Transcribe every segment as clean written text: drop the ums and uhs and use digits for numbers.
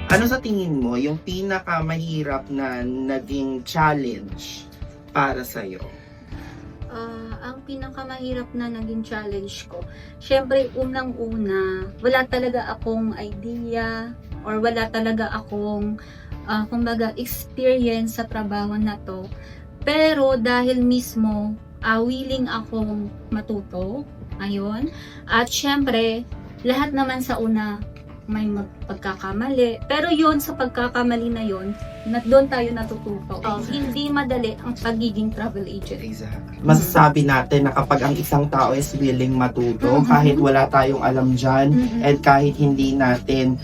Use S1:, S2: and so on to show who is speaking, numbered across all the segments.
S1: Ano sa tingin mo yung pinakamahirap na naging challenge para sa'yo?
S2: Ang pinakamahirap na naging challenge ko, syempre unang-una, wala talaga akong idea or wala talaga akong kumbaga experience sa trabaho na to. Pero dahil mismo willing akong matuto, ayun. At syempre, lahat naman sa una may pagkakamali. Pero yun, sa pagkakamali na yun, doon tayo natututo. Hindi madali ang pagiging travel agent.
S1: Exactly. Masasabi natin na kapag ang isang tao is willing matuto, kahit wala tayong alam dyan, and kahit hindi natin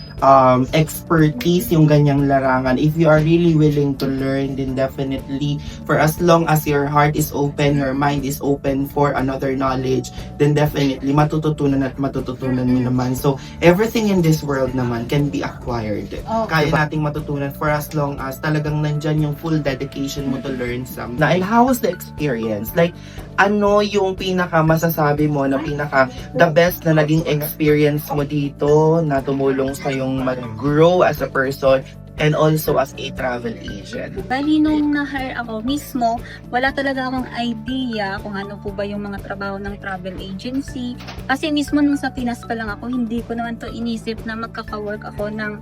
S1: expertise yung ganyang larangan, if you are really willing to learn, then definitely, for as long as your heart is open, your mind is open for another knowledge, then definitely matututunan at matututunan mo naman. So, everything in this world naman can be acquired. Kaya nating matutunan for as long as talagang nandyan yung full dedication mo to learn something. And how was the experience? Like, ano yung pinaka masasabi mo na pinaka the best na naging experience mo dito na tumulong sa'yong mag-grow as a person and also as a travel agent?
S2: Bali, nung na-hire ako mismo, wala talaga akong idea kung ano po ba yung mga trabaho ng travel agency. Kasi mismo nung sa Pinas pa lang ako, hindi ko naman to inisip na magkaka-work ako ng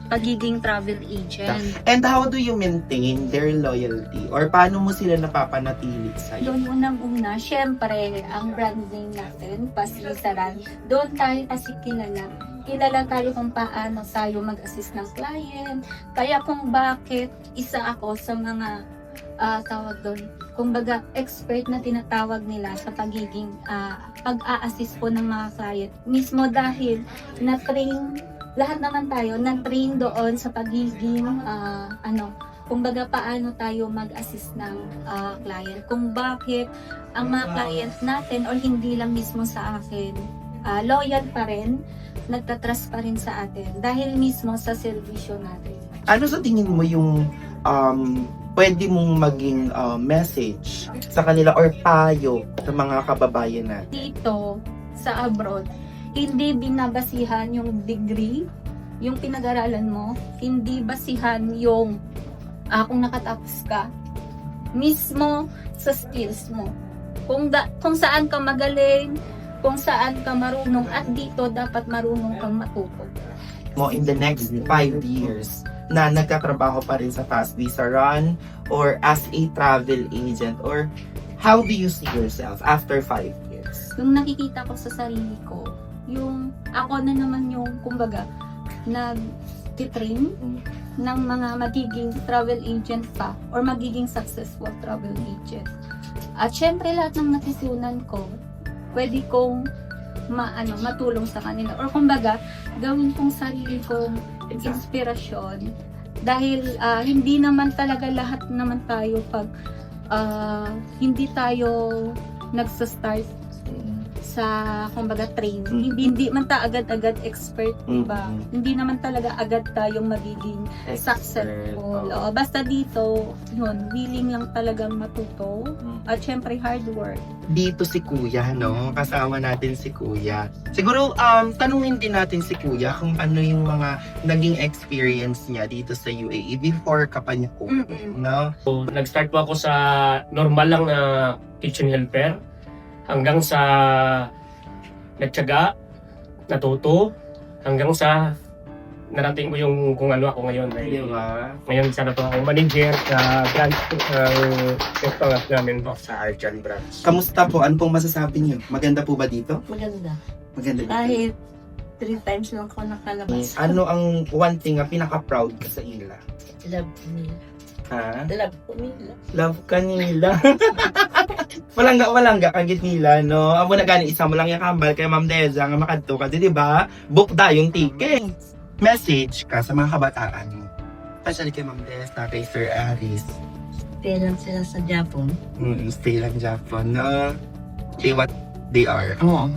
S2: pagiging travel agent.
S1: And how do you maintain their loyalty? Or paano mo sila napapanatili sa'yo?
S2: Doon unang-una, syempre, ang brand name natin, Paslisaran, doon tayo kasi kilala tayo kung paano tayo mag-assist ng client. Kaya kung bakit isa ako sa mga tawag doon, kumbaga expert na tinatawag nila sa pagiging pag-a-assist po ng mga client. Mismo dahil na-train, lahat naman tayo na-train doon sa pagiging kumbaga paano tayo mag-assist ng client. Kung bakit ang mga client natin or hindi lang mismo sa akin, loyal pa rin, nagtatrust pa rin sa atin dahil mismo sa servisyo natin.
S1: Ano sa tingin mo yung pwede mong maging message sa kanila or payo sa mga kababayan natin?
S2: Dito sa abroad, hindi binabasihan yung degree, yung pinag-aralan mo, hindi basihan yung kung nakatapos ka, mismo sa skills mo. Kung saan ka magaling, kung saan ka marunong, at dito dapat marunong kang matuto.
S1: Mo in the next 5 years na nagtatrabaho pa rin sa Paslisaran or as a travel agent, or how do you see yourself after 5 years?
S2: Yung nakikita ko sa sarili ko, yung ako na naman yung kumbaga nag-train ng mga magiging travel agent pa or magiging successful travel agent. At syempre lahat ng natutunan ko, pwede kong matulong sa kanila or kumbaga gawin kong sarili kong inspirasyon dahil hindi naman talaga lahat naman tayo pag hindi tayo nagsa-start sa kumbaga training. Hindi man ta agad-agad expert, diba? Hindi naman talaga agad tayong magiging successful. Basta dito, yun, willing lang talagang matuto. At syempre hard work.
S1: Dito si Kuya, no? Kasama natin si Kuya. Siguro, tanungin din natin si Kuya kung ano yung mga naging experience niya dito sa UAE before ka pa niya no?
S3: So, nag-start po ako sa normal lang na kitchen helper hanggang sa nagtiyaga, natuto, hanggang sa narating ko yung kung ano ako ngayon.
S1: Diba?
S3: Ngayon sana po ako manager sa branch ng namin po sa Arjan branch.
S1: Kamusta po? Ano pong masasabi niyo? Maganda po ba dito?
S4: Maganda.
S1: Maganda dito.
S4: Kahit 3 times lang ako nakalabas.
S1: Ano ang one thing na pinaka-proud ka sa ila?
S4: Love nila.
S1: Ha?
S4: Love ko nila.
S1: Love ka nila. Walangga kagit nila, no? Amo na gani isa mo lang yung kambal kay Ma'am Deza nga makadto ka, di ba? Book da yung ticket. Message ka sa mga kabataan mo. Especially kay Ma'am Deza, kay Sir Aris.
S4: Stay lang sila sa Japan.
S1: Stay lang Japan, no? Say what they are.
S4: Oo.